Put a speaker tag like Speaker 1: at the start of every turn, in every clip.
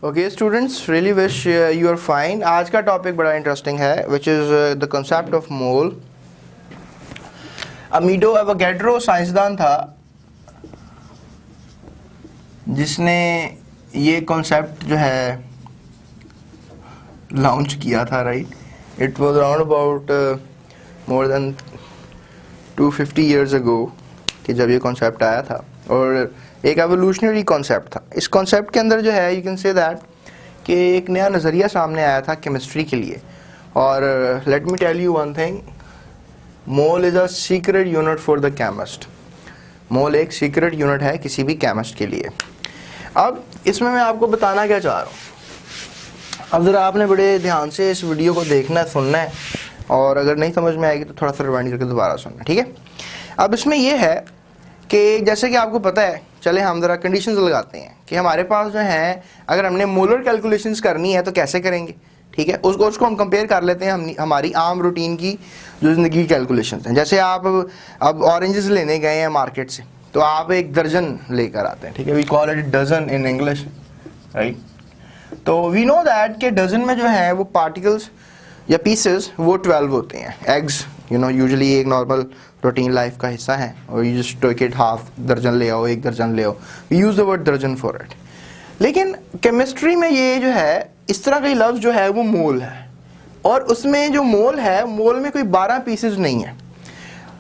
Speaker 1: Okay students, really wish you are fine. आज का topic बड़ा इंटरेस्टिंग है which is the concept of mole. Amedeo Avogadro साइंसदान था जिसने ये कॉन्सेप्ट जो है लॉन्च किया था, right. It was around about more than 250 years ago कि जब ये कॉन्सेप्ट आया था, और एक एवोल्यूशनरी कॉन्सेप्ट था। इस कॉन्सेप्ट के अंदर जो है यू कैन से दैट कि एक नया नज़रिया सामने आया था केमिस्ट्री के लिए। और let me tell you one thing, mole is a secret unit for the chemist. Mole एक सीक्रेट यूनिट है किसी भी केमिस्ट के लिए। अब इसमें मैं आपको बताना क्या चाह रहा हूँ, अब ज़रा आपने बड़े ध्यान से इस वीडियो को देखना है, सुनना है, और अगर नहीं समझ में आएगी तो थोड़ा सा रिवाइंड करके दोबारा सुनना, ठीक है। अब इसमें यह है कि जैसे कि आपको पता है, चले हम ज़रा कंडीशंस लगाते हैं कि हमारे पास जो है अगर हमने मोलर कैलकुलेशंस करनी है तो कैसे करेंगे, ठीक है। उसको हम कंपेयर कर लेते हैं हमारी आम रूटीन की जो ज़िंदगी की कैलकुलेशंस हैं। जैसे आप अब ऑरेंजेस लेने गए हैं मार्केट से, तो आप एक दर्जन लेकर आते हैं, ठीक है। We call it dozen in English, right. तो वी नो दैट कि डजन में जो है वो पार्टिकल्स या पीसेस वो 12 होते हैं। एग्स यूजुअली एक नॉर्मल प्रोटीन लाइफ का हिस्सा है, और you just take it half, दर्जन ले आओ, एक दर्जन ले आओ, यूज द वर्ड दर्जन फॉर इट। लेकिन केमिस्ट्री में ये जो है इस तरह का लफ्ज़ जो है वो मोल है, और उसमें जो मोल है, मोल में कोई 12 पीसेस नहीं है।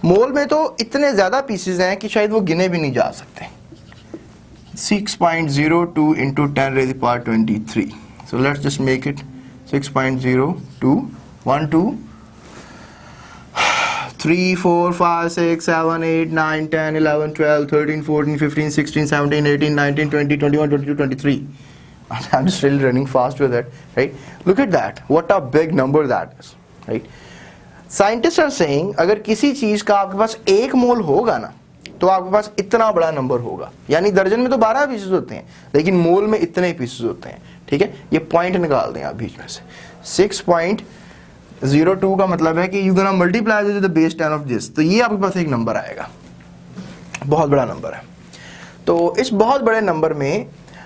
Speaker 1: मोल में तो इतने ज़्यादा पीसेस हैं कि शायद वो गिने भी नहीं जा सकते। 6.02 into 10⁻23। So let's just make it 6.02 1 2 3 4 5 6 7 8 9 10 11 12 13 14 15 16 17 18 19 20 21 22 23. I'm just really running fast with it, right? Look at that, what a big number that is, right? Scientists are saying अगर किसी चीज का आपके पास 1 मोल होगा ना, तो आपके पास इतना बड़ा नंबर होगा। यानी दर्जन में तो 12 पीसेस होते हैं, लेकिन मोल में इतने पीसेस होते हैं, ठीक है। ये पॉइंट निकाल दें आप बीच में से। 6.02 का मतलब है कि you gonna multiply with the base 10 of this, तो ये आपके पास एक नंबर आएगा, बहुत बड़ा नंबर है। तो इस बहुत बड़े नंबर में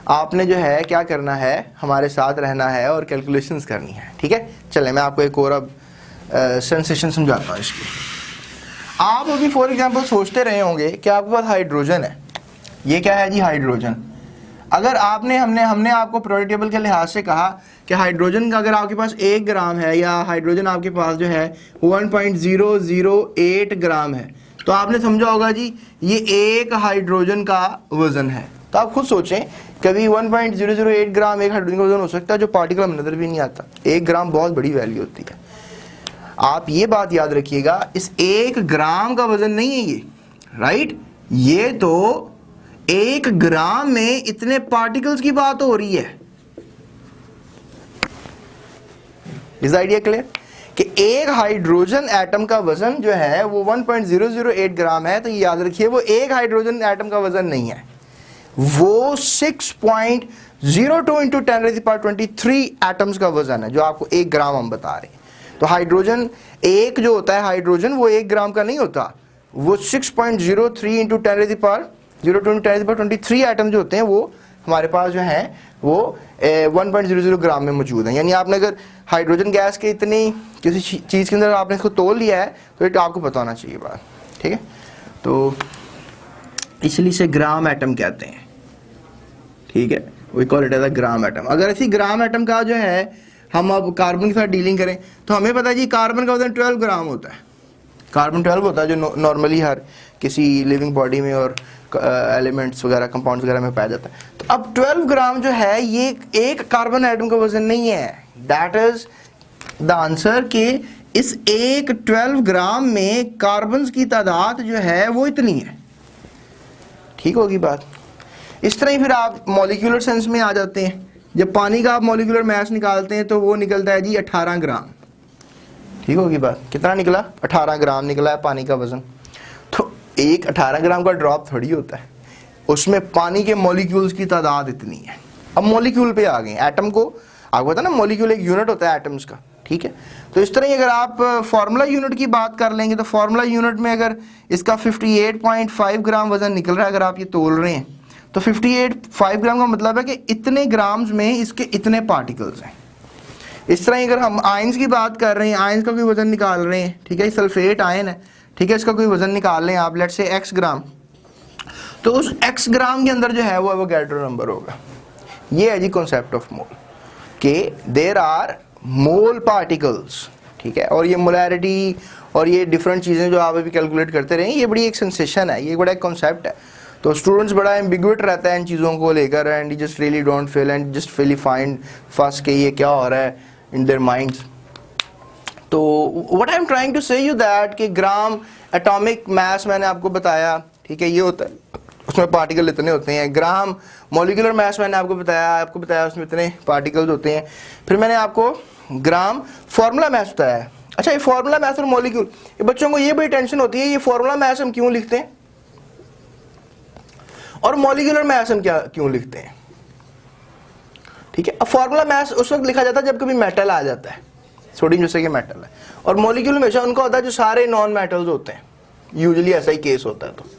Speaker 1: आपने जो है क्या करना है, हमारे साथ रहना है और कैलकुलेशंस करनी है, ठीक है। चले मैं आपको एक और अब सेंसेशन समझाता हूँ इसकी। आप अभी फॉर एग्जांपल सोचते रहे होंगे कि आपके पास हाइड्रोजन है। ये क्या है जी? हाइड्रोजन। अगर हमने आपको पीरियोडिक टेबल के लिहाज से कहा कि हाइड्रोजन का अगर आपके पास 1 ग्राम है, या हाइड्रोजन आपके पास जो है 1.008 ग्राम है, तो आपने समझा होगा जी ये एक हाइड्रोजन का वजन है। तो आप खुद सोचें, कभी 1.008 ग्राम एक हाइड्रोजन का वजन हो सकता है जो पार्टिकल में नजर भी नहीं आता। 1 ग्राम बहुत बड़ी वैल्यू होती है। आप ये बात याद रखिएगा, इस 1 ग्राम का वजन नहीं है ये, राइट। ये तो 1 ग्राम में इतने पार्टिकल्स की बात हो रही है। इस आइडिया क्लियर कि एक हाइड्रोजन एटम का वजन जो है वो 1.008 ग्राम है। तो ये याद रखिए वो एक हाइड्रोजन एटम का वजन नहीं है, वो 6.02 into 10⁻23 एटम्स का वजन है, जो आपको 1 ग्राम हम बता रहे हैं। तो हाइड्रोजन एक जो होता है हाइड्रोजन, वो 1 ग्राम का नहीं होता, वो 6.03 into 10⁻23 एटम जो होते हैं वो हमारे पास जो है वो 1.00 ग्राम में मौजूद है। यानी आपने अगर हाइड्रोजन गैस के इतनी किसी चीज़ के अंदर आपने इसको तोल लिया है तो ये आपको पता होना चाहिए बात, ठीक है। तो इसलिए इसे ग्राम एटम कहते हैं, ठीक है। We call it as a gram atom. अगर इसी ग्राम एटम का जो है हम अब कार्बन के साथ डीलिंग करें तो हमें पता है जी कार्बन का वजन 12 ग्राम होता है। कार्बन 12 होता है जो नॉर्मली हर किसी लिविंग बॉडी में और एलिमेंट्स वगैरह कंपाउंड्स वगैरह में पाया जाता है। तो अब 12 ग्राम जो है ये एक कार्बन एटम का वजन नहीं है। दैट इज द आंसर कि इस एक 12 ग्राम में कार्बन की तादाद जो है वो इतनी है, ठीक होगी बात। इस तरह ही फिर आप मॉलिक्यूलर सेंस में आ जाते हैं। जब पानी का आप मॉलिक्यूलर मास निकालते हैं तो वो निकलता है जी 18 ग्राम, ठीक होगी बात। कितना निकला? 18 ग्राम निकला है पानी का वजन। तो एक 18 ग्राम का ड्रॉप थोड़ी होता है, उसमें पानी के मॉलिक्यूल्स की तादाद इतनी है। अब मॉलिक्यूल पे आ गए, एटम को आपको पता ना, मॉलिक्यूल एक यूनिट होता है एटम्स का, ठीक है। तो इस तरह ही अगर आप फार्मूला यूनिट की बात कर लेंगे तो फार्मूला यूनिट में अगर इसका 58.5 ग्राम वजन निकल रहा है, अगर आप ये तोल रहे हैं, तो 58 5 ग्राम का मतलब है कि इतने ग्राम्स में इसके इतने पार्टिकल्स हैं। इस तरह अगर हम आयंस की बात कर रहे हैं, आयंस का कोई वजन निकाल रहे हैं, ठीक है, सल्फेट आयन है, ठीक है, इसका कोई वजन निकाल लें आप, लेट्स से x ग्राम, तो उस x ग्राम के अंदर जो है वो एवोगैड्रो नंबर होगा। ये है जी कॉन्सेप्ट ऑफ मोल, के देयर आर मोल पार्टिकल्स, ठीक है। और ये मोलैरिटी और ये डिफरेंट चीज़ें जो आप अभी कैलकुलेट करते रहे, ये बड़ी एक सेंसेशन है, ये बड़ा एक कॉन्सेप्ट है। तो स्टूडेंट्स बड़ा एम्बिगुएट रहता है इन चीज़ों को लेकर, and just really don't feel and just really find first के ये क्या हो रहा है इन देयर माइंड्स। तो what I am trying to say you that कि ग्राम एटॉमिक मास मैंने आपको बताया, ठीक है, ये होता है, उसमें पार्टिकल इतने होते हैं। ग्राम मॉलिक्यूलर मास मैंने आपको बताया उसमें इतने पार्टिकल्स होते हैं। फिर मैंने आपको ग्राम फार्मूला मास बताया। अच्छा, ये फार्मूला मास और मॉलिक्यूल, ये बच्चों को ये बड़ी टेंशन होती है, ये फार्मूला मास हम क्यों लिखते हैं और मॉलिक्यूलर मास हम क्यों लिखते हैं, ठीक है। अब फार्मूला मास उस वक्त लिखा जाता है जब कभी मेटल आ जाता है, सोडियम जैसे कि मेटल है, और मॉलिक्यूल हमेशा उनका होता है जो सारे नॉन मेटल्स होते हैं, यूजुअली ऐसा ही केस होता है।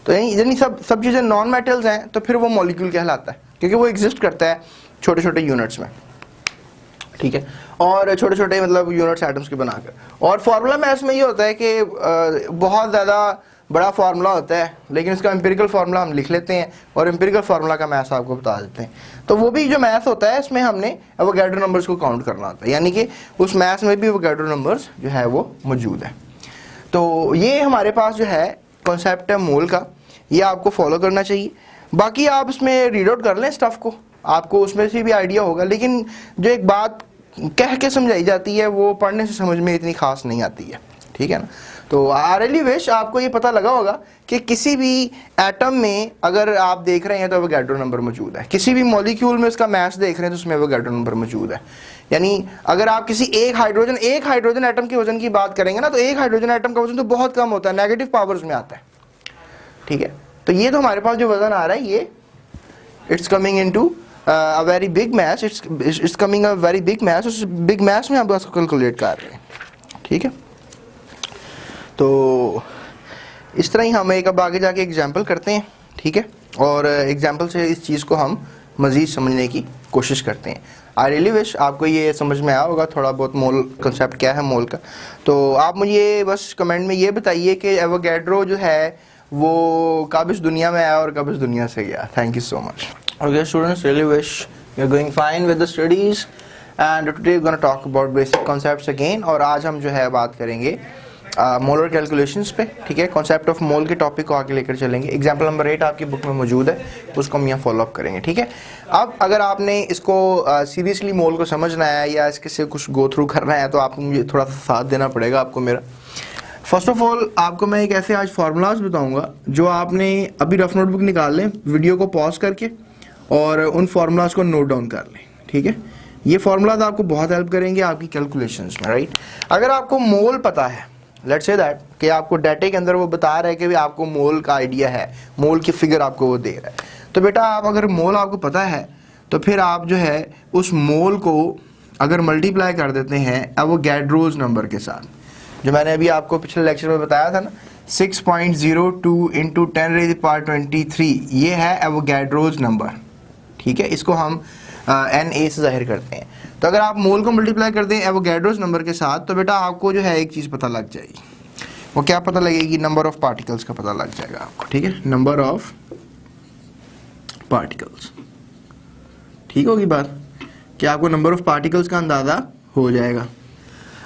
Speaker 1: तो यानी सब चीज़ें नॉन मेटल्स हैं, तो फिर वो मॉलिक्यूल कहलाता है, क्योंकि वो एग्जिस्ट करता है छोटे छोटे यूनिट्स में, ठीक है, और छोटे छोटे मतलब यूनिट्स एटम्स के बनाकर। और फार्मूला मास में ये होता है कि बहुत ज़्यादा बड़ा फार्मूला होता है, लेकिन इसका एम्पिरिकल फार्मूला हम लिख लेते हैं और एम्पिरिकल फार्मूला का मैथ आपको बता देते हैं। तो वो भी जो मैथ होता है इसमें हमने एवोगैड्रो नंबर्स को काउंट करना होता है, यानी कि उस मैथ में भी एवोगैड्रो नंबर्स जो है वो मौजूद है। तो ये हमारे पास जो है कॉन्सेप्ट है मोल का, ये आपको फॉलो करना चाहिए। बाकी आप इसमें रीड आउट कर लें स्टफ को, आपको उसमें से भी आइडिया होगा, लेकिन जो एक बात कह के समझाई जाती है वो पढ़ने से समझ में इतनी खास नहीं आती है, ठीक है ना। तो आई रियली विश आपको ये पता लगा होगा कि किसी भी एटम में अगर आप देख रहे हैं तो एवोगैड्रो नंबर मौजूद है, किसी भी मॉलिक्यूल में इसका मास देख रहे हैं तो उसमें एवोगैड्रो नंबर मौजूद है। यानी अगर आप किसी एक हाइड्रोजन एटम के वजन की बात करेंगे ना, तो एक हाइड्रोजन एटम का वजन तो बहुत कम होता है, नेगेटिव पावर्स में आता है, ठीक है। तो ये तो हमारे पास जो वजन आ रहा है ये it's coming into a very big mass, it's coming a very big mass, उस big mass में हम इसको कैलकुलेट कर रहे हैं, ठीक है। तो इस तरह ही हम एक अब आगे जाके एग्जाम्पल करते हैं, ठीक है, और एग्जाम्पल से इस चीज़ को हम मज़ीद समझने की कोशिश करते हैं। आई रियली विश आपको ये समझ में आया होगा थोड़ा बहुत मोल कंसेप्ट क्या है मोल का। तो आप मुझे बस कमेंट में ये बताइए कि एवोगैड्रो जो है वो कब इस दुनिया में आया और कब इस दुनिया से गया। Thank you so much. Okay students, really wish you're going fine with the studies and today we're going to talk about basic concepts again। और आज हम जो है बात करेंगे मोलर कैलकुलेशंस पे, ठीक है। कॉन्सेप्ट ऑफ मोल के टॉपिक को आगे लेकर चलेंगे। एग्जाम्पल नंबर 8 आपकी बुक में मौजूद है, उसको हम यहाँ फॉलो अप करेंगे, ठीक है। अब अगर आपने इसको सीरियसली मोल को समझना है या इसके से कुछ गो थ्रू करना है तो आपको मुझे थोड़ा सा साथ देना पड़ेगा आपको मेरा। फर्स्ट ऑफ ऑल आपको मैं एक ऐसे आज फार्मूलाज बताऊँगा जो आपने अभी रफ नोटबुक निकाल लें, वीडियो को पॉज करके और उन फार्मूलाज को नोट डाउन कर लें, ठीक है। ये फार्मूलाज आपको बहुत हेल्प करेंगे आपकी कैलकुलेशंस में, राइट। अगर आपको मोल पता है, लेट्स से दैट कि आपको डाटे के अंदर वो बता रहा है कि भी आपको मोल का आइडिया है, मोल की फिगर आपको वो दे रहा है, तो बेटा आप अगर मोल आपको पता है तो फिर आप जो है उस मोल को अगर मल्टीप्लाई कर देते हैं एवोगैड्रोज नंबर के साथ, जो मैंने अभी आपको पिछले लेक्चर में बताया था ना, 6.02 इंटू 10⁻23, ये है एवोगैड्रोज नंबर, ठीक है। इसको हम Na से जाहिर करते हैं। तो अगर आप मोल को मल्टीप्लाई कर दें एवोगैड्रोज नंबर के साथ तो बेटा आपको जो है एक चीज़ पता लग जाएगी। वो क्या पता लगेगी? नंबर ऑफ पार्टिकल्स का पता लग जाएगा आपको, ठीक है, नंबर ऑफ पार्टिकल्स। ठीक होगी बात कि आपको नंबर ऑफ पार्टिकल्स का अंदाज़ा हो जाएगा।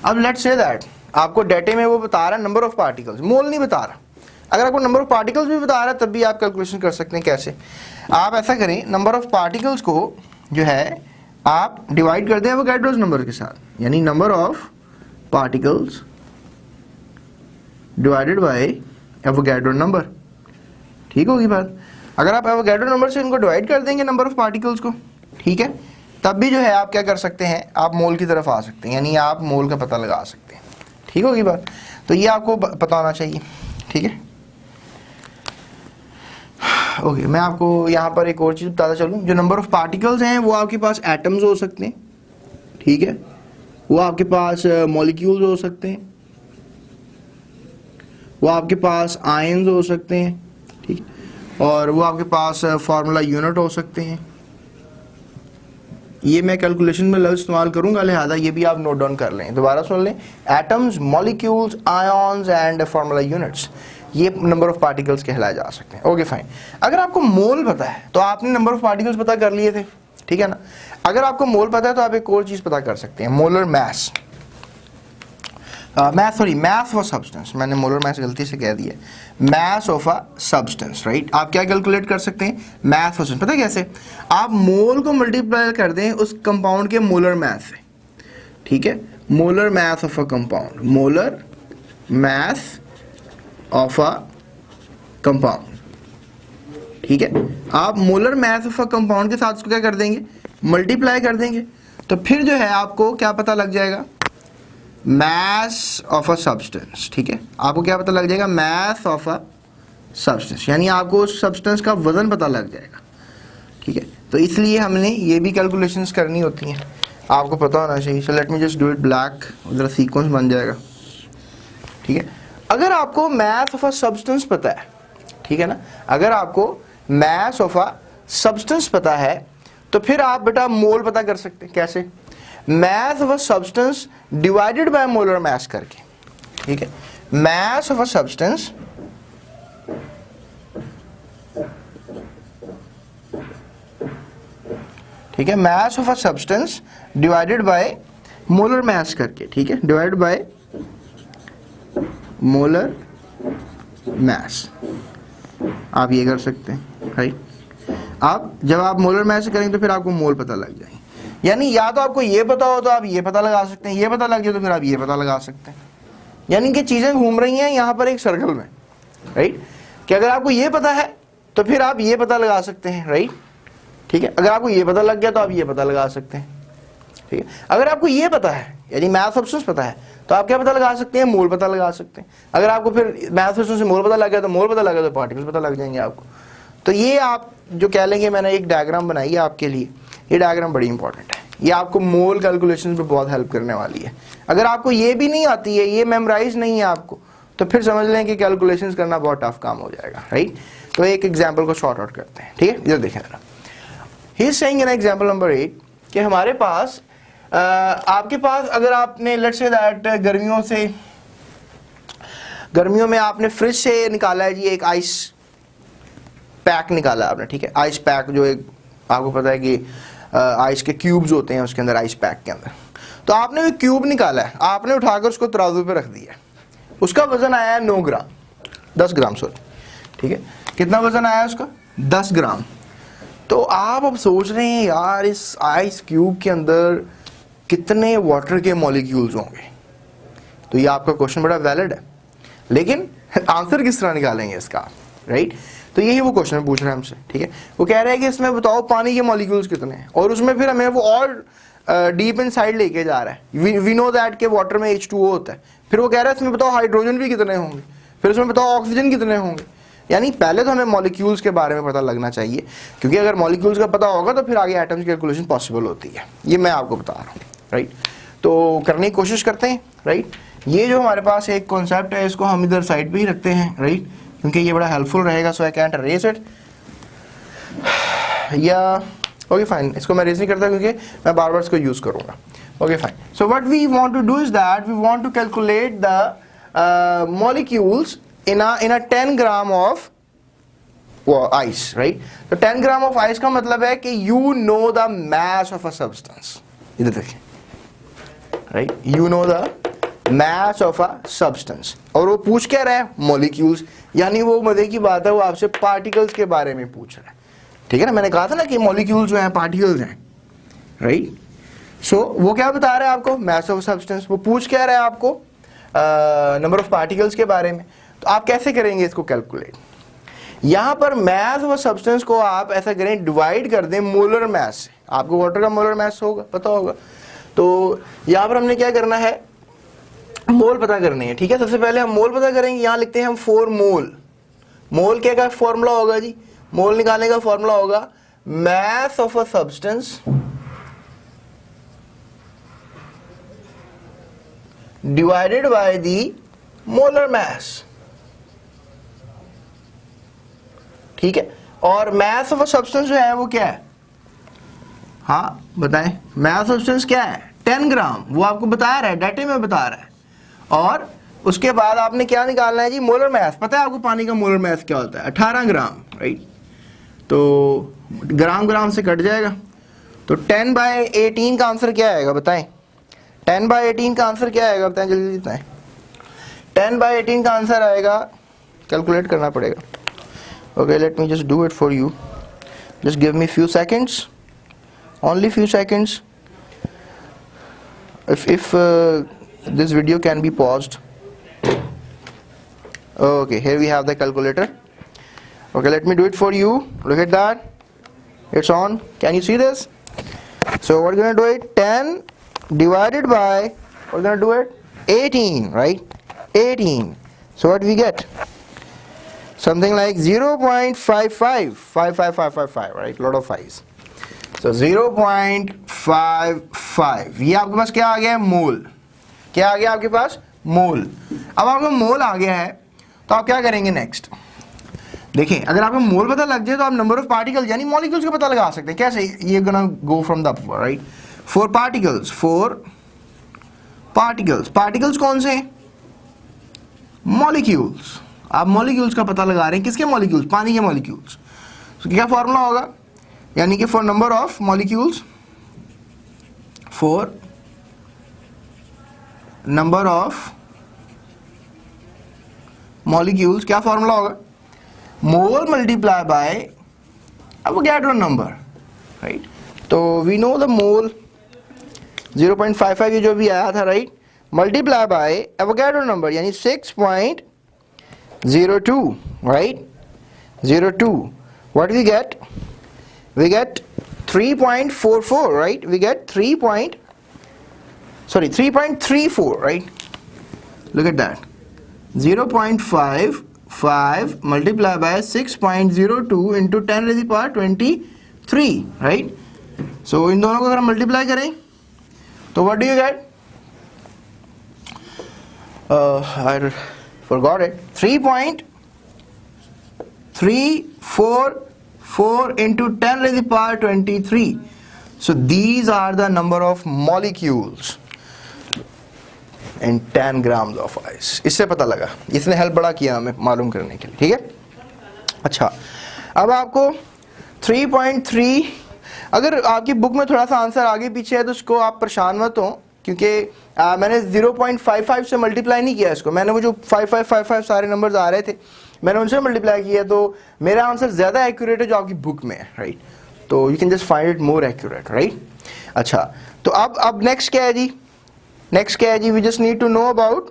Speaker 1: अब लेट्स से दैट आपको डेटे में वो बता रहा है नंबर ऑफ पार्टिकल्स, मोल नहीं बता रहा। अगर आपको नंबर ऑफ पार्टिकल्स भी बता रहा है तब भी आप कैलकुलेशन कर सकते हैं। कैसे? आप ऐसा करें, नंबर ऑफ पार्टिकल्स को जो है आप डिवाइड कर दें एवोगैड्रोस नंबर के साथ, यानी number of particles divided by Avogadro number. ठीक होगी बात? अगर आप एवोगैड्रो नंबर से इनको डिवाइड कर देंगे नंबर ऑफ पार्टिकल्स को, ठीक है, तब भी जो है आप क्या कर सकते हैं, आप मोल की तरफ आ सकते हैं, यानी आप मोल का पता लगा सकते हैं। ठीक होगी बात? तो ये आपको पता होना चाहिए, ठीक है। ओके, मैं आपको यहाँ पर एक और चीज़ बताता चलूँ। जो नंबर ऑफ पार्टिकल्स हैं वो आपके पास एटम्स हो सकते हैं, ठीक है, वो आपके पास मॉलिक्यूल्स हो सकते हैं, वो आपके पास आयंस हो सकते हैं, ठीक है, और वो आपके पास फार्मूला यूनिट हो सकते हैं। ये मैं कैलकुलेशन में लफ्ज़ इस्तेमाल करूंगा, लिहाजा ये भी आप नोट डाउन कर लें। दोबारा सुन लें, atoms, molecules, ions and formula units, ये नंबर ऑफ पार्टिकल्स कहलाए जा सकते हैं। Okay fine. अगर आपको मोल पता है तो आपने नंबर ऑफ पार्टिकल्स पता कर लिए थे, ठीक है ना। अगर आपको मोल पता है तो आप एक और चीज़ पता कर सकते हैं, molar mass. Mass of substance, मैंने मोलर मास गलती से कह दिया, मास ऑफ अ सब्सटेंस, राइट। आप क्या कैलकुलेट कर सकते हैं, मास ऑफ, पता है कैसे, आप मोल को मल्टीप्लाई कर दें उस कंपाउंड के मोलर मास से, ठीक है। Molar mass of a compound, molar mass of a compound, ठीक है। आप molar mass of a compound के साथ उसको क्या कर देंगे, मल्टीप्लाई कर देंगे, तो फिर जो है आपको क्या पता लग जाएगा, मास ऑफ अ सब्सटेंस, ठीक है। आपको क्या पता लग जाएगा, मास ऑफ अ सब्सटेंस, यानी आपको उस सब्सटेंस का वजन पता लग जाएगा, ठीक है। तो इसलिए हमने ये भी कैलकुलेशंस करनी होती हैं, आपको पता होना चाहिए। So let me just do it black, उधर सीक्वेंस बन जाएगा, ठीक है। अगर आपको मास ऑफ अ सब्सटेंस पता है, ठीक है ना, अगर आपको मास ऑफ अ सब्सटेंस पता है तो फिर आप बेटा मोल पता कर सकते हैं। कैसे, मास of a substance divided by molar mass करके, ठीक है। मास ऑफ अ सब्सटेंस ठीक है, मास of a substance divided by molar mass करके, ठीक है, डिवाइडेड बाय मोलर मास, आप ये कर सकते हैं, राइट। आप जब आप मोलर मास करेंगे तो फिर आपको मोल पता लग जाएंगे, यानी या तो आपको ये पता हो तो आप ये पता लगा सकते हैं, ये पता लग जाए तो फिर आप ये पता लगा सकते हैं, यानी कि चीज़ें घूम रही हैं यहाँ पर एक सर्कल में, राइट। कि अगर आपको ये पता है तो फिर आप ये पता लगा सकते हैं, राइट, ठीक है। अगर आपको ये पता लग गया तो आप ये पता लगा सकते हैं, ठीक है। अगर आपको ये पता है, यानी मास सब्सटेंस पता है, तो आप क्या पता लगा सकते हैं, मोल पता लगा सकते हैं। अगर आपको फिर मास सब्सटेंस से मोल पता लग गया तो मोल पता लग गया तो पार्टिकल पता लग जाएंगे आपको। तो ये आप जो कह लेंगे, मैंने एक डायग्राम बनाई है आपके लिए, ये डायग्राम बड़ी इंपॉर्टेंट है, ये आपको मोल कैलकुलेशन में बहुत हेल्प करने वाली है। अगर आपको ये भी नहीं आती है, ये मेमोराइज नहीं है आपको, तो फिर समझ लें कि कैलकुलेशंस करना बहुत टफ काम हो जाएगा, राइट। तो एक एग्जांपल को शॉर्ट आउट करते हैं, ठीक है। इधर देखें जरा, he is saying in example number 8 कि हमारे पास आपके पास अगर आपने लेट्स से दैट गर्मियों में आपने फ्रिज से निकाला है जी एक आइस पैक निकाला आपने, ठीक है। आइस पैक जो एक आपको पता है कि आइस के क्यूब्स होते हैं उसके अंदर, आइस पैक के अंदर, तो आपने वो क्यूब निकाला है, आपने उठाकर उसको तराजू पे रख दिया, उसका वजन आया है 9 ग्राम, 10 ग्राम सॉरी, ठीक है। कितना वजन आया उसका, 10 ग्राम। तो आप अब सोच रहे हैं यार इस आइस क्यूब के अंदर कितने वाटर के मॉलिक्यूल्स होंगे, तो ये आपका क्वेश्चन बड़ा वैलिड है, लेकिन आंसर किस तरह निकालेंगे इसका, राइट। तो यही वो क्वेश्चन पूछ रहा है हमसे, ठीक है। वो कह रहे हैं कि इसमें बताओ पानी के मॉलिक्यूल्स कितने हैं, और उसमें फिर हमें वो और डीप इन साइड लेके जा रहा है। वी नो दैट के वाटर में H2O होता है, फिर वो कह रहा है इसमें बताओ हाइड्रोजन भी कितने होंगे, फिर उसमें बताओ ऑक्सीजन कितने होंगे। यानी पहले तो हमें मॉलिक्यूल्स के बारे में पता लगना चाहिए, क्योंकि अगर मॉलिक्यूल्स का पता होगा तो फिर आगे एटम्स की कैलकुलेशन पॉसिबल होती है। ये मैं आपको बता रहा हूँ, राइट। तो करने की कोशिश करते हैं, राइट। ये जो हमारे पास एक कॉन्सेप्ट है इसको हम इधर साइड पे ही रखते हैं, राइट, क्योंकि ये बड़ा हेल्पफुल रहेगा। सो आई कैंट रेज इट, या ओके फाइन, इसको मैं रेज नहीं करता क्योंकि मैं बार बार इसको यूज करूंगा। Okay fine. So what we want to do is that we want to calculate the molecules in a 10 gram of ice, right. तो 10 ग्राम ऑफ आइस का मतलब है कि you know the mass of a substance, इधर देखिए, right, you know the mass of a substance, और वो पूछ क्या रहा है, मॉलिक्यूल्स, यानी वो मजे की बात है, वो आपसे पार्टिकल्स के बारे में पूछ रहा है, ठीक है ना। मैंने कहा था ना कि मॉलिक्यूल्स जो हैं पार्टिकल्स हैं, राइट। सो वो क्या बता रहा है आपको, मास ऑफ सब्सटेंस। वो पूछ क्या रहा है आपको, नंबर ऑफ पार्टिकल्स के बारे में। तो आप कैसे करेंगे इसको कैलकुलेट, यहां पर मास ऑफ सब्सटेंस को आप ऐसा करें, डिवाइड कर दें मोलर मास से। आपको वाटर का मोलर मास होगा, पता होगा, तो यहां पर हमने क्या करना है, मोल पता करने हैं, ठीक है। सबसे पहले हम मोल पता करेंगे, यहां लिखते हैं हम 4 मोल। मोल क्या का फॉर्मूला होगा जी, मोल निकालने का फॉर्मूला होगा मास of a substance divided by the molar mass, ठीक है। और मास ऑफ अ सब्सटेंस जो है वो क्या है, हाँ बताएं, मास ऑफ सब्सटेंस क्या है 10 ग्राम, वो आपको बता रहा है, डाटे में बता रहा है। और उसके बाद आपने क्या निकालना है जी, मोलर मास। पता है आपको पानी का मोलर मास क्या होता है, 18 ग्राम, राइट। तो ग्राम ग्राम से कट जाएगा, तो 10/18 का आंसर क्या आएगा बताएं, 10/18 का आंसर क्या आएगा बताएं, जल्दी बताएं। 10/18 का आंसर आएगा, कैलकुलेट करना पड़ेगा। Okay, let me just do it for you, just give me few seconds, only few seconds. If this video can be paused. Okay, here we have the calculator. Okay, let me do it for you. Look at that, it's on. Can you see this? So we're gonna do it 10 divided by, we're gonna do it 18, right? 18. So what we get, something like 0.55, right? Lot of fives. So 0.55, ये आपके पास क्या आ गया है, मोल। क्या आ गया आपके पास, मोल। अब आपको मोल आ गया है तो आप क्या करेंगे नेक्स्ट, देखें, अगर आपको मोल पता लग जाए तो आप नंबर ऑफ पार्टिकल्स यानी मॉलिक्यूल्स का पता लगा सकते हैं। कैसे, ये gonna go from the upward, right. 4 particles, particles कौन से, मॉलिक्यूल्स। आप मॉलिक्यूल्स का पता लगा रहे हैं, किसके मॉलिक्यूल्स, पानी के मॉलिक्यूल्स। तो क्या फॉर्मूला होगा, यानी कि for number of molecules, for number of molecules क्या फॉर्मूला होगा, mole multiply by Avogadro number, right. तो वी नो द मोल 0.55 ये जो भी आया था, right, multiply by Avogadro number यानी 6.02, right, 02। What we get, we get 3.44, right, we get 3.34, right. Look at that, 0.55 multiplied by 6.02 into 10 to the power 23, right. So इन दोनों को अगर हम मल्टीप्लाई करें तो what do you get, I forgot it, 3.344 into 10 to the power 23. So these are the number of molecules in 10 grams of ice. इससे पता लगा, इसने हेल्प बड़ा किया हमें मालूम करने के लिए, ठीक है। अच्छा, अब आपको 3.3, अगर आपकी बुक में थोड़ा सा आंसर आगे पीछे है तो उसको आप परेशान मत हो, क्योंकि मैंने 0.55 से मल्टीप्लाई नहीं किया इसको, मैंने वो जो 5555 सारे नंबर्स आ रहे थे मैंने उनसे मल्टीप्लाई किया, तो मेरा आंसर ज़्यादा एक्यूरेट है जो आपकी बुक में है, राइट। तो you can just find it more accurate, right. अच्छा, तो अब नेक्स्ट क्या है जी, नेक्स्ट क्या है जी, we just need to know about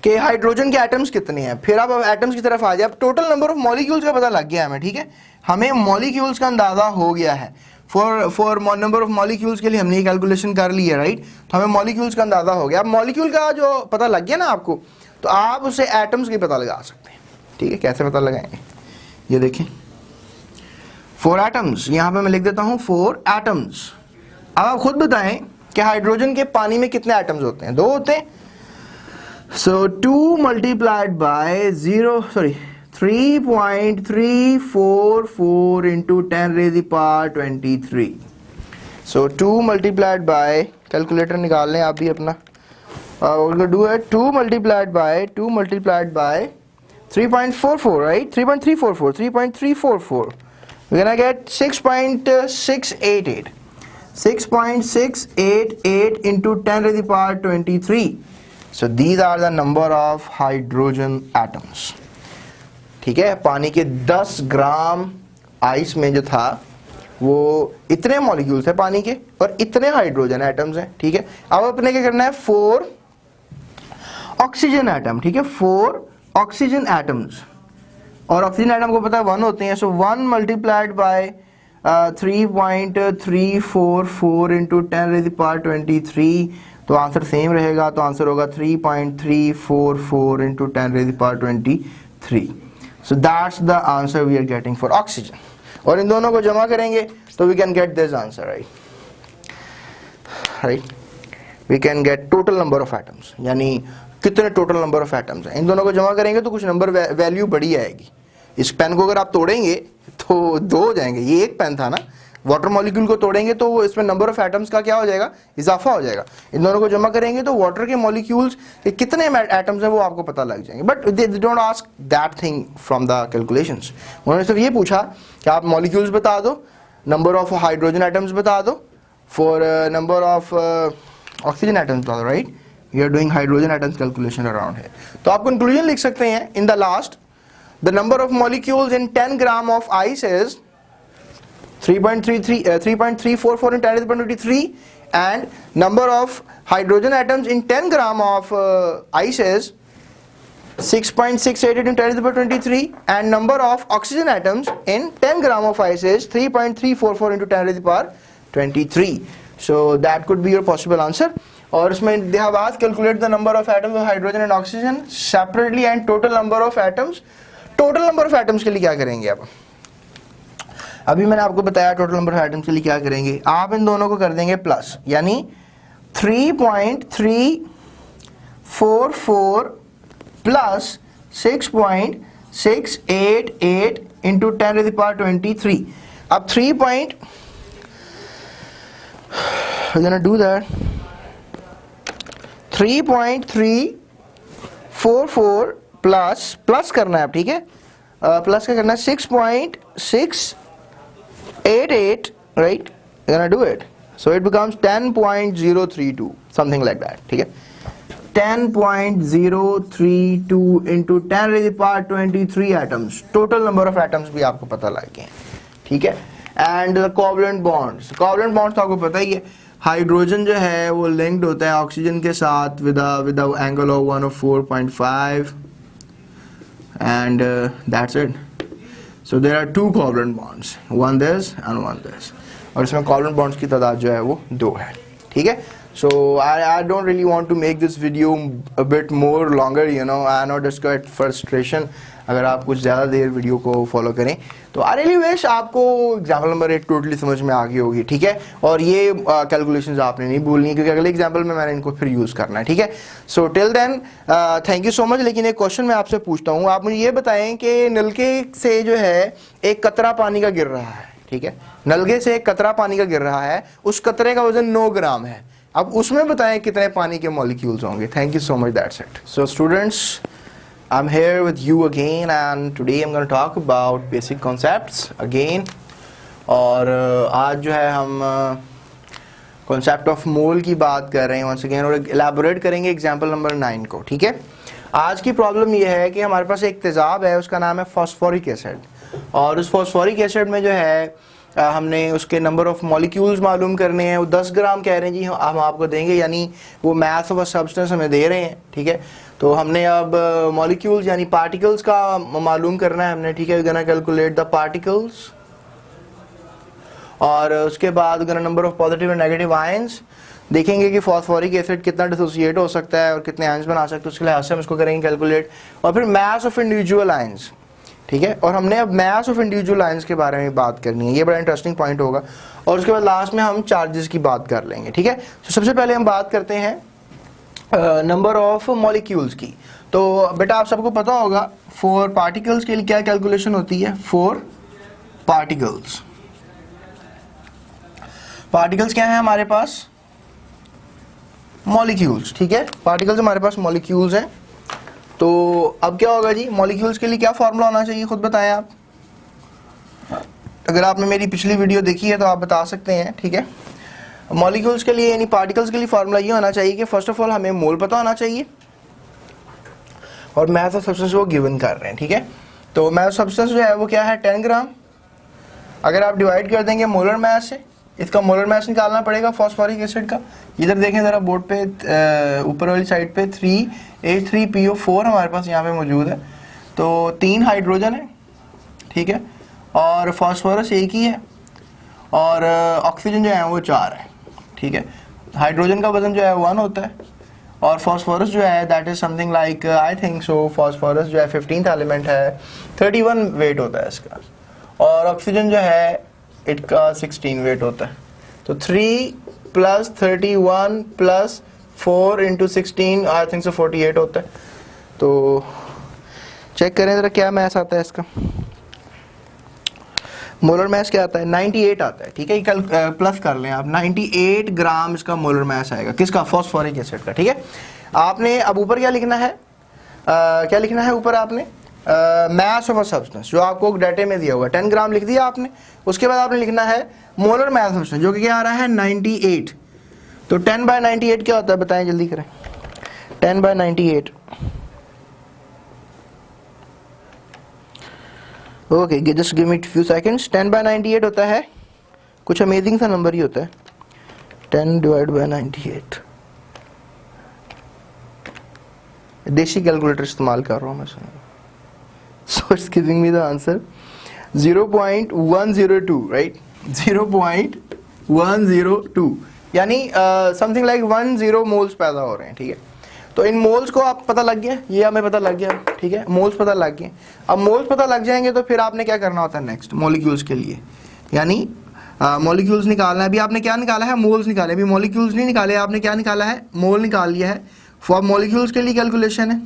Speaker 1: कि हाइड्रोजन के एटम्स कितने हैं। फिर आप एटम्स की तरफ आ जाए, अब टोटल नंबर ऑफ मॉलिक्यूल्स का पता लग गया हमें, ठीक है, हमें मॉलिक्यूल्स का अंदाजा हो गया है। फॉर नंबर ऑफ मॉलिक्यूल्स के लिए हमने ये कैलकुलेशन कर ली है, राइट। तो हमें मॉलिक्यूल्स का अंदाजा हो गया। अब मॉलिक्यूल का जो पता लग गया ना आपको, तो आप उसे एटम्स की पता लगा सकते हैं, ठीक है। कैसे पता लगाएंगे, ये देखें, 4 एटम्स, यहाँ पे मैं लिख देता हूँ 4 एटम्स। अब आप खुद बताएं कि हाइड्रोजन के पानी में कितने एटम्स होते हैं, 2 होते हैं। सो 2 multiplied by 3.344 into 10 raised to the power 23. So 2 multiplied by, calculator निकाल लें आप भी अपना, we're going to do it, 2 multiplied by 3.44, right, 3.344, we're gonna get 6.688 into 10 raised to the power 23. So these are the number of hydrogen atoms, ठीक है। पानी के 10 gram ice में जो था वो इतने मॉलिक्यूल्स हैं पानी के और इतने हाइड्रोजन एटम्स हैं, ठीक है। अब अपने क्या करना है, 4 ऑक्सीजन एटम, ठीक है, 4 ऑक्सीजन एटम्स, और ऑक्सीजन एटम को पता है 1 होते हैं। सो 1 multiplied by 3.344 into 10 raised to the power 23, तो आंसर सेम रहेगा, तो आंसर होगा 3.344 into 10 raised to the power 23. So that's the answer we are getting for oxygen. और इन दोनों को जमा करेंगे तो we can get this answer, right? We can get total number of atoms, यानी कितने टोटल नंबर ऑफ एटम्स हैं। इन दोनों को जमा करेंगे तो कुछ नंबर वैल्यू बड़ी आएगी, इस पेन को अगर आप तोड़ेंगे तो 2 हो जाएंगे, ये एक पेन था ना, वाटर मॉलिक्यूल को तोड़ेंगे तो इसमें नंबर ऑफ एटम्स का क्या हो जाएगा, इजाफा हो जाएगा। इन दोनों को जमा करेंगे तो वाटर के मॉलिक्यूल्स के कितने एटम्स हैं वो आपको पता लग जाएंगे। But they don't ask that thing from the calculations. उन्होंने सिर्फ ये पूछा कि आप मॉलिक्यूल्स बता दो, नंबर ऑफ हाइड्रोजन एटम्स बता दो, for number of oxygen atoms बता दो, right. You are doing hydrogen atoms calculation around है। तो आप कंक्लूजन लिख सकते हैं in the last, the number of molecules in 10 gram of ice is 3.344 in 10 to the power 23, and number of hydrogen atoms in 10 gram of ice is 6.688 in 10 to the power 23, and number of oxygen atoms in 10 gram of ice is 3.344 into 10 to the power 23. So that could be your possible answer. और इसमें they have asked calculate the number of atoms of hydrogen and oxygen separately and total number of atoms. Total number of atoms के लिए क्या करेंगे आप? अभी मैंने आपको बताया टोटल नंबर ऑफ एटम्स के लिए क्या करेंगे, आप इन दोनों को कर देंगे प्लस, यानी 3.344 plus 6.688 into 10 to the power 23। अब 3.344 प्लस करना है, ठीक है, प्लस क्या करना है, 6.688, right? You're gonna do it. So it becomes 10.032, something like that, ठीक है। 10.032 into 10 to the power 23 atoms. Total number of atoms भी आपको पता लग गए, ठीक है। And the covalent bonds तो आपको पता ही है, हाइड्रोजन जो है वो लिंक्ड होता है ऑक्सीजन के साथ with a angle of 104.5, and that's it. So there are 2 covalent bonds, one this and one this, और इसमें covalent bonds की तादाद जो है वो 2 है, ठीक है। So I don't really want to make this video a bit more longer, you know, I know just get frustration अगर आप कुछ ज़्यादा देर वीडियो को फॉलो करें। तो आई रियली विश आपको एग्जाम्पल नंबर 8 टोटली समझ में आ गई होगी, ठीक है, और ये कैलकुलेशंस आपने नहीं भूलनी है क्योंकि अगले एग्जाम्पल में मैंने इनको फिर यूज़ करना है, ठीक है। So till then thank you so much. लेकिन एक क्वेश्चन मैं आपसे पूछता हूँ, आप मुझे ये बताएं कि नलके से जो है एक कतरा पानी का गिर रहा है, ठीक है, नलके से एक कतरा पानी का गिर रहा है, उस कतरे का वजन 9 ग्राम है, अब उसमें बताएं कितने पानी के मॉलिक्यूल्स होंगे। Thank you so much, that's it. So students, I'm here with you again and today I'm going to talk about basic concepts again। और आज जो है हम concept of mole की बात कर रहे हैं once again और elaborate करेंगे एग्जाम्पल नंबर 9 को, ठीक है। आज की प्रॉब्लम ये है कि हमारे पास एक तेज़ाब है, उसका नाम है फॉस्फोरिक एसिड, और उस फॉस्फोरिक एसिड में जो है हमने उसके नंबर ऑफ मॉलिक्यूल्स मालूम करने हैं। वो 10 ग्राम कह रहे हैं जी, हम आपको देंगे, यानी वो मास ऑफ अ सब्सटेंस हमें दे रहे हैं, ठीक है। तो हमने अब मॉलिक्यूल्स यानी पार्टिकल्स का मालूम करना है हमने, ठीक है। We gonna calculate the particles, और उसके बाद gonna number of positive and negative ions, देखेंगे कि फॉस्फोरिक एसिड कितना डिसोसिएट हो सकता है और कितने आयंस बना सकते हैं, उसके लिहाज से हम इसको करेंगे कैलकुलेट। और फिर मास ऑफ इंडिविजुअल आयंस, ठीक है, और हमने अब मास ऑफ इंडिविजुअल आयंस के बारे में बात करनी है, ये बड़ा इंटरेस्टिंग पॉइंट होगा। और उसके बाद लास्ट में हम चार्जेस की बात कर लेंगे, ठीक है। तो सबसे पहले हम बात करते हैं नंबर ऑफ मॉलिक्यूल्स की। तो बेटा आप सबको पता होगा फॉर पार्टिकल्स के लिए क्या कैलकुलेशन होती है। फॉर पार्टिकल्स क्या है हमारे पास, मॉलिक्यूल्स, ठीक है। पार्टिकल्स हमारे पास मॉलिक्यूल्स हैं। तो अब क्या होगा जी, मॉलिक्यूल्स के लिए क्या फॉर्मूला होना चाहिए, खुद बताएं आप। अगर आपने मेरी पिछली वीडियो देखी है तो आप बता सकते हैं, ठीक है। मॉलिक्यूल्स के लिए यानी पार्टिकल्स के लिए फार्मूला ये होना चाहिए कि फर्स्ट ऑफ ऑल हमें मोल पता होना चाहिए और मास ऑफ सब्सटेंस वो गिवन कर रहे हैं, ठीक है। तो मास ऑफ सब्सटेंस जो है वो क्या है, 10 ग्राम। अगर आप डिवाइड कर देंगे मोलर मास से, इसका मोलर मास निकालना पड़ेगा फॉस्फोरिक एसिड का। इधर देखें ज़रा बोर्ड पे ऊपर वाली साइड पे 3H3PO4 हमारे पास यहाँ पे मौजूद है। तो 3 हाइड्रोजन है, ठीक है, और फॉस्फोरस एक ही है, और ऑक्सीजन जो है वो 4 है, ठीक है। हाइड्रोजन का वजन जो है 1 होता है, और फॉस्फोरस जो है that is something like I think so phosphorus जो है 15th एलिमेंट है, 31 वेट होता है इसका, और ऑक्सीजन जो है इसका 16 वेट होता है। तो 3 + 31 + 4 × 16 आई थिंक सो 48 होता है। तो चेक करें ज़रा क्या मैथ आता है इसका। मोलर मास क्या आता है? 98 आता है, ठीक है। कल प्लस कर लें आप, 98 ग्राम इसका मोलर मास आएगा, किसका? फॉस्फोरिक एसिड का, ठीक है। आपने अब ऊपर क्या लिखना है? क्या लिखना है ऊपर आपने? मास ऑफ अ सब्सटेंस, जो आपको डाटे में दिया हुआ है 10 ग्राम लिख दिया आपने। उसके बाद आपने लिखना है मोलर मास ऑफ सब्सटेंस, जो कि क्या आ रहा है? 98। तो 10/98 क्या होता है बताएं, जल्दी करें। 10/98, okay, just give me few seconds. 10/98 होता है, कुछ अमेजिंग सा नंबर ही होता है, 10/98। देसी कैलकुलेटर इस्तेमाल कर रहा हूँ मैं, so it's giving me the answer 0.102, right? 0.102 यानी समथिंग लाइक 10 मोल्स पैदा हो रहे हैं, ठीक है। तो इन मोल्स को आप पता लग गया, ये हमें पता लग गया, ठीक है। मोल्स पता लग गए। अब मोल्स पता लग जाएंगे तो फिर आपने क्या करना होता है नेक्स्ट? मॉलिक्यूल्स के लिए, यानी मॉलिक्यूल्स निकालना है। अभी आपने क्या निकाला है? मोल्स निकाले। अभी मॉलिक्यूल्स नहीं निकाले, आपने क्या निकाला है? मोल निकाल लिया है। फॉर मॉलिक्यूल्स के लिए कैलकुलेशन है,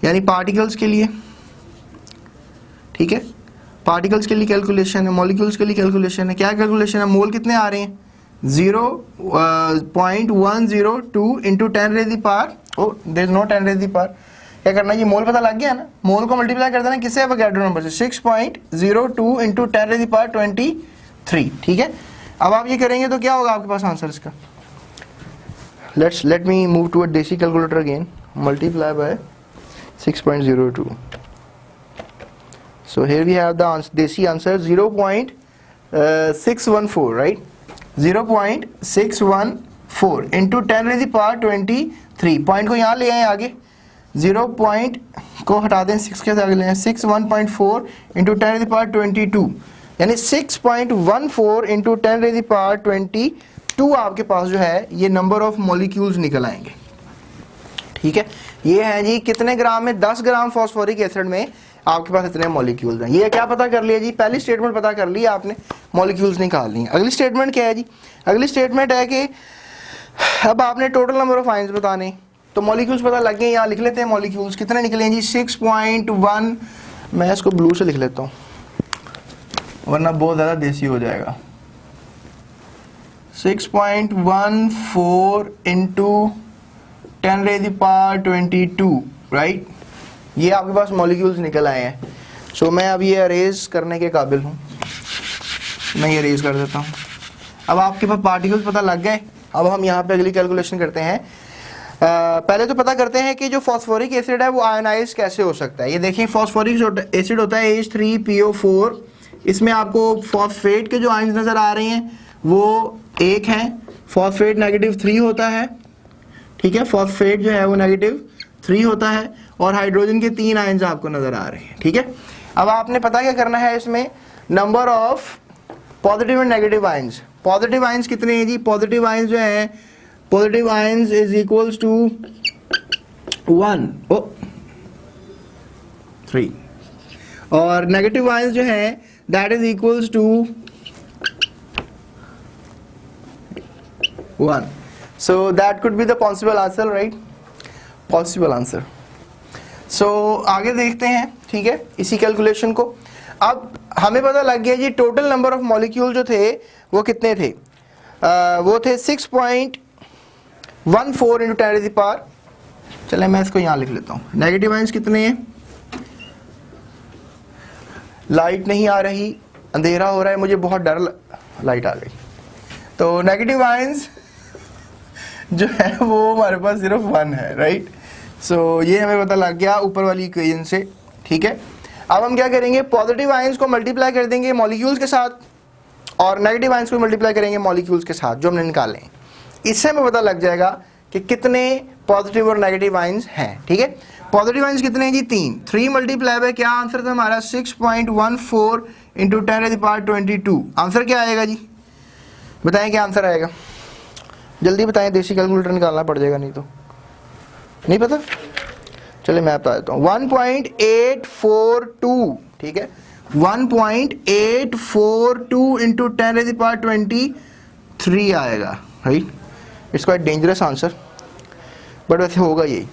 Speaker 1: यानी पार्टिकल्स के लिए, ठीक है। पार्टिकल्स के लिए कैलकुलेशन है, मॉलिक्यूल्स के लिए कैलकुलेशन है। क्या कैलकुलेशन है? मोल कितने आ रहे हैं? 0.102 into 10⁻⁴। Oh there is no 10⁻⁴। क्या करना है? ये मोल पता लग गया ना, मोल को मल्टीप्लाई कर देना किससे? एवोगाड्रो नंबर से। 6.02 इंटू 10⁻23, ठीक है। अब आप ये करेंगे तो क्या होगा आपके पास आंसर इसका? Let me move to a desi calculator again. Multiply by 6.02, so here we have the desi answer 0.614, right? 0.614 into 10⁻23। Point को यहाँ ले आए आगे, 0 पॉइंट को हटा दें, 6 के आगे ले आए, 61.4 इंटू 10⁻22, यानी 6.14 इंटू 10⁻22 आपके पास जो है ये नंबर ऑफ मॉलिक्यूल्स निकल आएंगे, ठीक है। ये है जी कितने ग्राम में? 10 ग्राम फॉस्फोरिक एसिड में आपके पास इतने मॉलिक्यूल्स हैं। ये क्या पता कर लिया जी? पहली स्टेटमेंट पता कर ली आपने, मॉलिक्यूल्स निकाल लिए। अगली स्टेटमेंट क्या है जी? अगली स्टेटमेंट है कि अब आपने टोटल नंबर ऑफ आयंस बताने, तो मॉलिक्यूल्स पता लग गए। यहाँ लिख लेते हैं मॉलिक्यूल्स कितने निकले जी? 6.1। मैं इसको ब्लू से लिख लेता हूँ वरना बहुत ज़्यादा देसी हो जाएगा। 6.14 इंटू 10⁻22, राइट? ये आपके पास मॉलिक्यूल्स निकल आए हैं। सो मैं अब ये अरेज करने के काबिल हूँ, मैं ये अरेज कर देता हूँ। अब आपके पास पार्टिकल्स पता लग गए। अब हम यहाँ पे अगली कैलकुलेशन करते हैं। पहले तो पता करते हैं कि जो फॉस्फोरिक एसिड है वो आयनाइज कैसे हो सकता है। ये देखिए फॉस्फोरिक एसिड होता है H3PO4। इसमें आपको फॉस्फेट के जो आयंस नज़र आ रहे हैं वो एक हैं, फॉस्फेट -3 होता है, ठीक है। फॉस्फेट जो है वो -3 होता है और हाइड्रोजन के 3 आयंस आपको नजर आ रहे हैं, ठीक है। अब आपने पता क्या करना है इसमें? Number of positive and negative ions. Positive ions कितने हैं जी? पॉजिटिव आयंस जो है, positive ions is equals to 1, 3, और नेगेटिव आयंस जो है that is equals to 1। So that could be the possible answer, right? Possible answer. So आगे देखते हैं, ठीक है, इसी कैलकुलेशन को। अब हमें पता लग गया जी टोटल नंबर ऑफ मॉलिक्यूल जो थे वो कितने थे? वो थे 6.14 इंटू 10⁻⁴। चले मैं इसको यहाँ लिख लेता हूँ। नेगेटिव आयंस कितने हैं? लाइट नहीं आ रही, अंधेरा हो रहा है, मुझे बहुत डर लाइट आ गई। तो नेगेटिव आयंस जो है वो हमारे पास सिर्फ 1 है, राइट? सो ये हमें पता लग गया ऊपर वाली इक्वेशन से, ठीक है। अब हम क्या करेंगे? पॉजिटिव आयंस को मल्टीप्लाई कर देंगे मॉलिक्यूल्स के साथ और नेगेटिव आयंस को मल्टीप्लाई करेंगे मॉलिक्यूल्स के साथ जो हमने निकाले हैं। इससे हमें पता लग जाएगा कि कितने पॉजिटिव और नेगेटिव आयंस हैं, ठीक है। पॉजिटिव आयंस कितने हैं जी? 3 मल्टीप्लाई बाय क्या आंसर था हमारा? 6.14 इंटू 10⁻22। आंसर क्या आएगा जी? बताएं क्या आंसर आएगा, जल्दी बताएं, देसी कैलकुलेटर निकालना पड़ जाएगा नहीं तो। नहीं पता? चलिए मैं बता देता हूँ। 1.842, ठीक है। 1.842 इंटू 10⁻23 आएगा, right? It's quite dangerous answer, but वैसे होगा यही।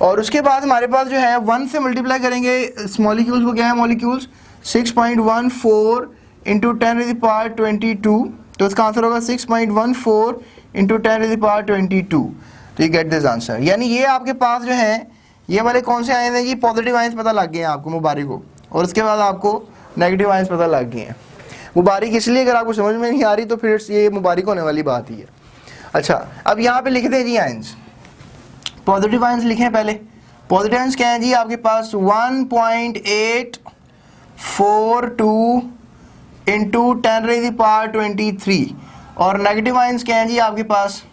Speaker 1: और उसके बाद हमारे पास जो है 1 से मल्टीप्लाई करेंगे इस मॉलिक्यूल्स को, क्या है मॉलिक्यूल्स 6.14 इंटू 10⁻22, तो इसका आंसर होगा 6.14 इंटू 10⁻22। तो यू गेट दिस आंसर। यानी ये आपके पास जो है ये वाले कौन से आए हैं जी, पॉजिटिव आयंस पता लग गए हैं आपको मुबारिक हो, और उसके बाद आपको नेगेटिव आयंस पता लग गए हैं। मुबारिक इसलिए अगर आपको समझ में नहीं आ रही तो फिर ये मुबारिक होने वाली बात ही है। अच्छा अब यहाँ पे लिख दें जी आयंस, पॉजिटिव आयंस लिखें पहले। पॉजिटिव आयंस क्या है जी आपके पास 1.842 इंटू 10⁻23, और नेगेटिव आयंस क्या है जी आपके पास,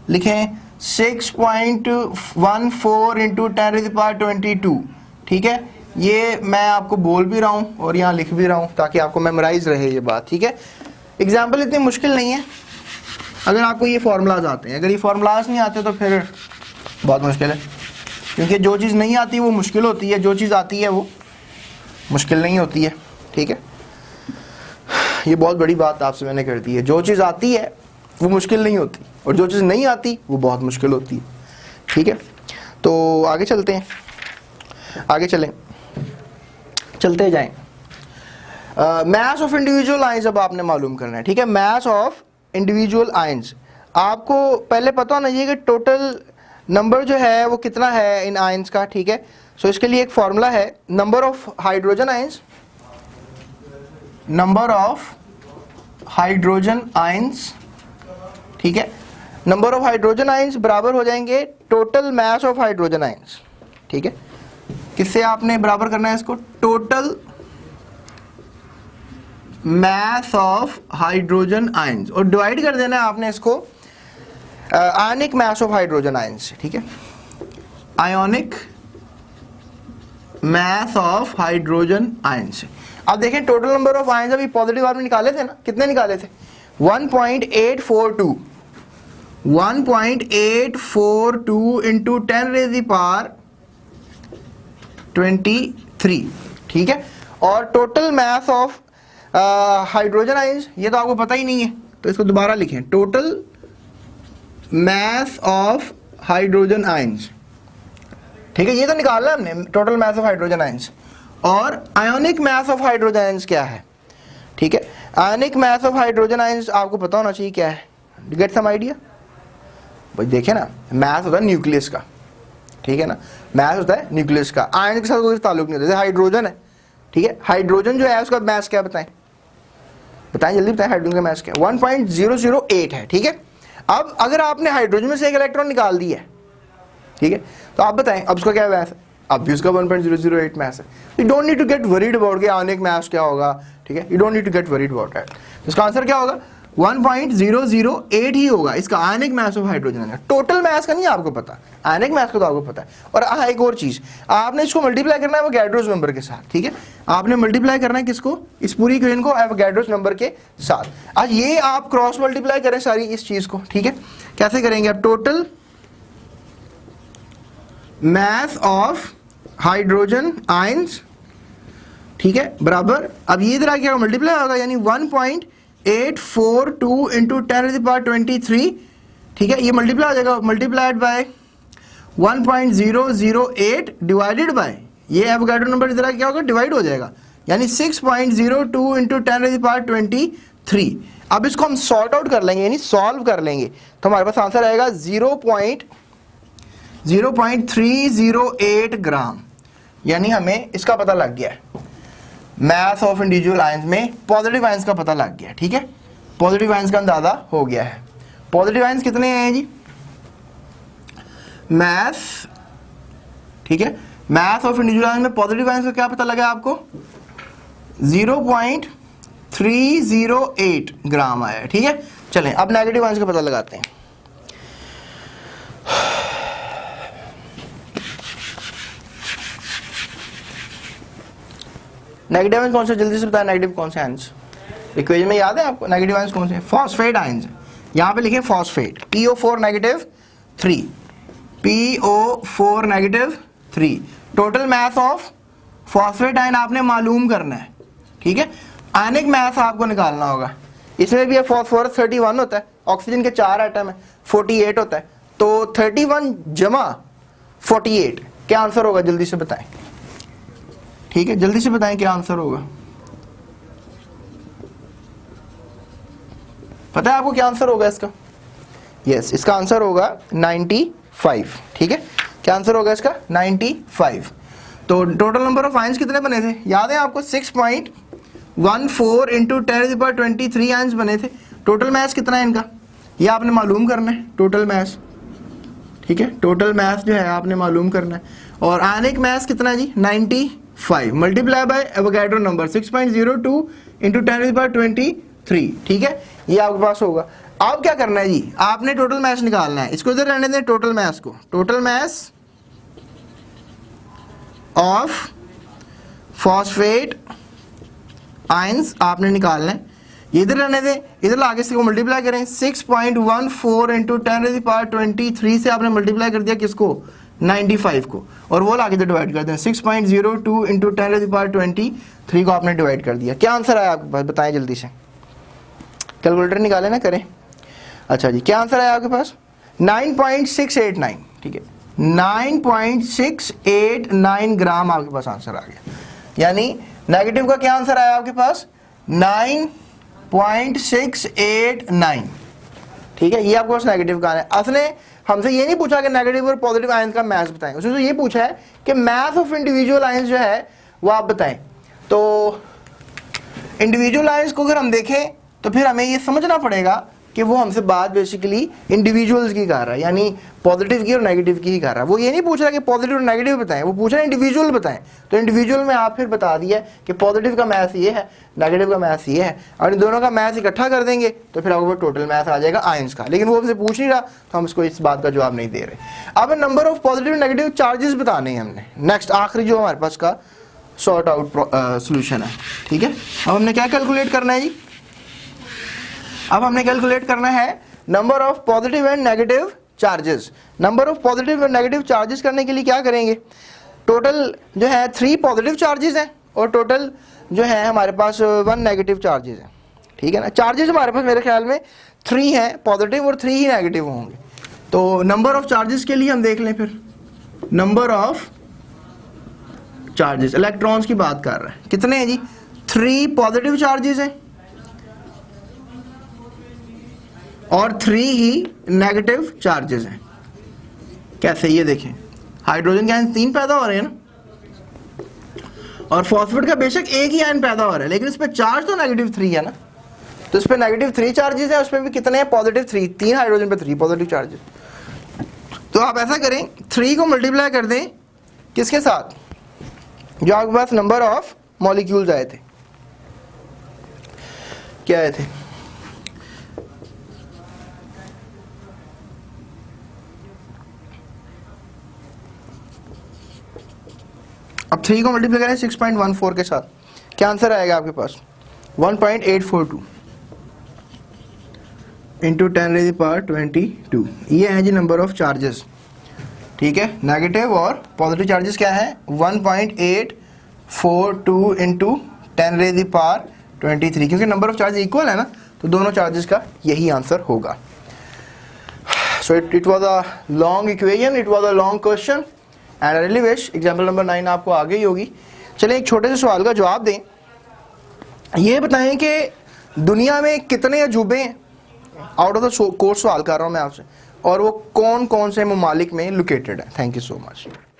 Speaker 1: लिखें 6.14 इंटू 10⁻22। ठीक है, ये मैं आपको बोल भी रहा हूँ और यहाँ लिख भी रहा हूँ ताकि आपको मेमोराइज रहे ये बात। ठीक है, एग्जाम्पल इतनी मुश्किल नहीं है अगर आपको ये फार्मूलाज आते हैं। अगर ये फार्मूलाज नहीं आते तो फिर बहुत मुश्किल है, क्योंकि जो चीज़ नहीं आती वो मुश्किल होती है, जो चीज़ आती है वो मुश्किल नहीं होती है। ठीक है, ये बहुत बड़ी बात आपसे मैंने कर दी है, जो चीज़ आती है वो मुश्किल नहीं होती और जो चीज़ नहीं आती वो बहुत मुश्किल होती है। ठीक है, तो आगे चलते हैं, आगे चलते जाएं। मास ऑफ इंडिविजुअल आयंस अब आपने मालूम करना है। ठीक है, मास ऑफ इंडिविजुअल आयंस आपको पहले पता होना चाहिए कि टोटल नंबर जो है वो कितना है इन आयंस का। ठीक है, सो इसके लिए एक फॉर्मूला है, number of hydrogen ions, number of hydrogen ions. ठीक है, नंबर ऑफ हाइड्रोजन आयंस बराबर हो जाएंगे total mass of hydrogen ions. ठीक है, किससे आपने बराबर करना है इसको, total mass of hydrogen ions, और डिवाइड कर देना है आपने इसको आयनिक मास ऑफ हाइड्रोजन आयंस से। ठीक है, ionic mass of hydrogen ions से। अब देखें टोटल नंबर ऑफ आयंस अभी पॉजिटिव आपने निकाले थे ना, कितने निकाले थे 1.842 इंटू 10⁻23। ठीक है, और total mass of hydrogen ions ये तो आपको पता ही नहीं है तो इसको दोबारा लिखें, total mass of hydrogen ions. ठीक है, ये तो निकालना है हमने total mass of hydrogen ions. और ionic mass of hydrogen ions क्या है। ठीक है, ionic mass of hydrogen ions आपको पता होना चाहिए क्या है, गेट सम आइडिया। भाई देखे ना, मास होता है न्यूक्लियस का। ठीक है ना, मास होता है न्यूक्लियस का, आयन के साथ कोई ताल्लुक नहीं होता। जैसे हाइड्रोजन है, ठीक है, हाइड्रोजन जो है उसका मास क्या बताएं, बताएं जल्दी बताएं, हाइड्रोजन का मास क्या 1.008 है। ठीक है, अब अगर आपने हाइड्रोजन में से एक इलेक्ट्रॉन निकाल दिया है, ठीक है, तो आप बताएं अब उसका क्या मास है, अब भी उसका 1.008 मास है। You don't need to get worried about कि आयोनिक मास क्या होगा। ठीक है, you don't need to get worried about that. इसका आंसर क्या होगा 1.008 ही होगा इसका ionic mass of hydrogen. Total mass का नहीं आपको पता, आयनिक मास का तो आपको पता है। और हाँ एक और चीज, आपने इसको मल्टीप्लाई करना है एवोगैड्रोस नंबर के साथ। ठीक है, आपने मल्टीप्लाई करना है किसको, इस पूरी इक्वेशन को एवोगैड्रोस नंबर के साथ। आज ये आप क्रॉस मल्टीप्लाई करें सारी इस चीज को। ठीक है, कैसे करेंगे आप, total mass of hydrogen ions, ठीक है, बराबर, अब ये इधर आके क्या मल्टीप्लाई होगा, यानी 1.842 इंटू 10⁻23। ठीक है, ये मल्टीप्लाई हो जाएगा, मल्टीप्लाइड बाय 1.008 डिवाइडेड बाय, ये एवोगैड्रो नंबर इधर आके क्या होगा, डिवाइड हो जाएगा, यानी 6.02 इंटू 10⁰23। अब इसको हम सॉर्ट आउट कर लेंगे, यानी सॉल्व कर लेंगे, तो हमारे पास आंसर आएगा 0.308 ग्राम। यानी हमें इसका पता लग गया है, मास ऑफ इंडिविजुअल आयंस में पॉजिटिव आयंस का पता लग गया। ठीक है, पॉजिटिव आयंस का अंदाजा हो गया है। पॉजिटिव आयंस कितने हैं जी, मास, ठीक है, मास ऑफ इंडिविजुअल आयंस में पॉजिटिव आयंस का क्या पता लगा आपको, 0.308 ग्राम आया। ठीक है, चलें अब नेगेटिव आयंस का पता लगाते हैं। नेगेटिव आयंस कौन से, जल्दी से बताएं, नेगेटिव कौन से आयंस इक्वेशन में याद है आपको, नेगेटिव आयंस कौन से, फॉस्फेट आयंस। यहां पे लिखें phosphate, PO4 negative 3, PO4 negative 3। Total mass of phosphate ion आपने मालूम करना है। ठीक है, आयनिक मास आपको निकालना होगा। इसमें भी फॉस्फोरस 31 होता है, ऑक्सीजन के 4 एटम है 48 होता है, तो 31 जमा 48। क्या आंसर होगा जल्दी से बताएं, ठीक है जल्दी से बताएं क्या आंसर होगा। पता है आपको क्या आंसर होगा इसका? यस, इसका आंसर होगा 95। ठीक है, क्या आंसर होगा इसका? 95। तो टोटल नंबर ऑफ आयंस कितने बने थे याद है आपको? 6.14 इंटू 10⁻23 आयंस बने थे। टोटल मैथ कितना है इनका ये आपने मालूम करना है, टोटल मैथ। ठीक है, टोटल मैथ जो है आपने मालूम करना है। और आयनिक मैथ कितना है जी? 95 multiply by Avogadro number 6.02 into 10⁻23। ठीक है, ये आपके पास होगा। अब क्या करना है जी, आपने टोटल मैथ निकालना है। इसको इधर रहने दें, टोटल मैथ को, total math of phosphate ions आपने निकालना है। ये इधर रहने दें, इधर आगे से को मल्टीप्लाई करें। 6.14 इंटू 10⁻23 से आपने मल्टीप्लाई कर दिया किसको? 95 को, और वो आगे से डिवाइड कर दें। 6.02 इंटू 10⁻23 को आपने डिवाइड कर दिया। क्या आंसर आया आपके पास बताएं जल्दी से, कैलकुलेटर निकाले ना, करें। अच्छा जी, क्या आंसर आया आपके पास? 9.689। ठीक है, 9.689 ग्राम आपके पास आंसर आ गया। यानी नेगेटिव का क्या आंसर आया आपके पास? 9.689। ठीक है, ये आपके पास नेगेटिव का है। असले हमसे ये नहीं पूछा कि नेगेटिव और पॉजिटिव आयंस का मैथ बताएं, उसने तो ये पूछा है कि मैथ ऑफ इंडिविजुअल आयंस जो है वो आप बताएं। तो इंडिविजुअल आयंस को अगर हम देखें तो फिर हमें ये समझना पड़ेगा कि वो हमसे बात बेसिकली इंडिविजुअल्स की कर रहा है, यानी पॉजिटिव की और नेगेटिव की ही कर रहा है। वो ये नहीं पूछ रहा कि पॉजिटिव और नेगेटिव बताएं, वो पूछ रहा है इंडिविजुअल बताएं। तो इंडिविजुअल में आप फिर बता दिया कि पॉजिटिव का मैथ ये है, नेगेटिव का मैथ ये है, और इन दोनों का मैथ इकट्ठा कर देंगे तो फिर आपको टोटल मैथ आ जाएगा आयंस का। लेकिन वो हमसे पूछ नहीं रहा तो हम इसको इस बात का जवाब नहीं दे रहे। अब number of positive negative charges बताने हैं हमने। नेक्स्ट आखिरी जो हमारे पास का सॉर्ट आउट सोल्यूशन है। ठीक है, अब हमने क्या कैलकुलेट करना है जी? अब हमने कैलकुलेट करना है number of positive and negative charges. Number of positive and negative charges करने के लिए क्या करेंगे? टोटल जो है 3 पॉजिटिव चार्जेस हैं और टोटल जो है हमारे पास 1 नेगेटिव चार्जेस हैं। ठीक है ना, चार्जेस हमारे पास मेरे ख्याल में 3 हैं पॉजिटिव और 3 ही नेगेटिव होंगे। तो नंबर ऑफ चार्जेस के लिए हम देख लें फिर। नंबर ऑफ चार्जेस, इलेक्ट्रॉन्स की बात कर रहे हैं, कितने हैं जी? 3 पॉजिटिव चार्जेस हैं और 3 ही नेगेटिव चार्जेस हैं। कैसे? ये देखें, हाइड्रोजन के आयन 3 पैदा हो रहे हैं ना, और फॉस्फेट का बेशक एक ही आयन पैदा हो रहा है, लेकिन इस पे चार्ज तो नेगेटिव 3 है ना। तो इस पे नेगेटिव 3 चार्जेस हैं, उस पे भी कितने हैं? पॉजिटिव 3। 3 हाइड्रोजन पे 3 पॉजिटिव चार्जेस। तो आप ऐसा करें, 3 को मल्टीप्लाई कर दें किसके साथ? जो आपके पास नंबर ऑफ मॉलिक्यूल्स आए थे, क्या आए थे? अब 3 को मल्टीप्लाई करें 6.14 के साथ, क्या आंसर आएगा आपके पास? 1.842 इंटू 10⁻22। ये है जी नंबर ऑफ चार्जेस। ठीक है, नेगेटिव और पॉजिटिव चार्जेस क्या है? 1.842 इंटू 10⁻23, क्योंकि नंबर ऑफ चार्ज इक्वल है ना, तो दोनों चार्जेस का यही आंसर होगा। So it was a long equation, it was a long question and I really wish example number 9 आपको आ गई होगी। चलिए एक छोटे से सवाल का जवाब दें। ये बताएं कि दुनिया में कितने अजूबे हैं? आउट ऑफ द कोर्स सवाल कर रहा हूँ मैं आपसे, और वो कौन कौन से ममालिक में लोकेटेड है। Thank you so much.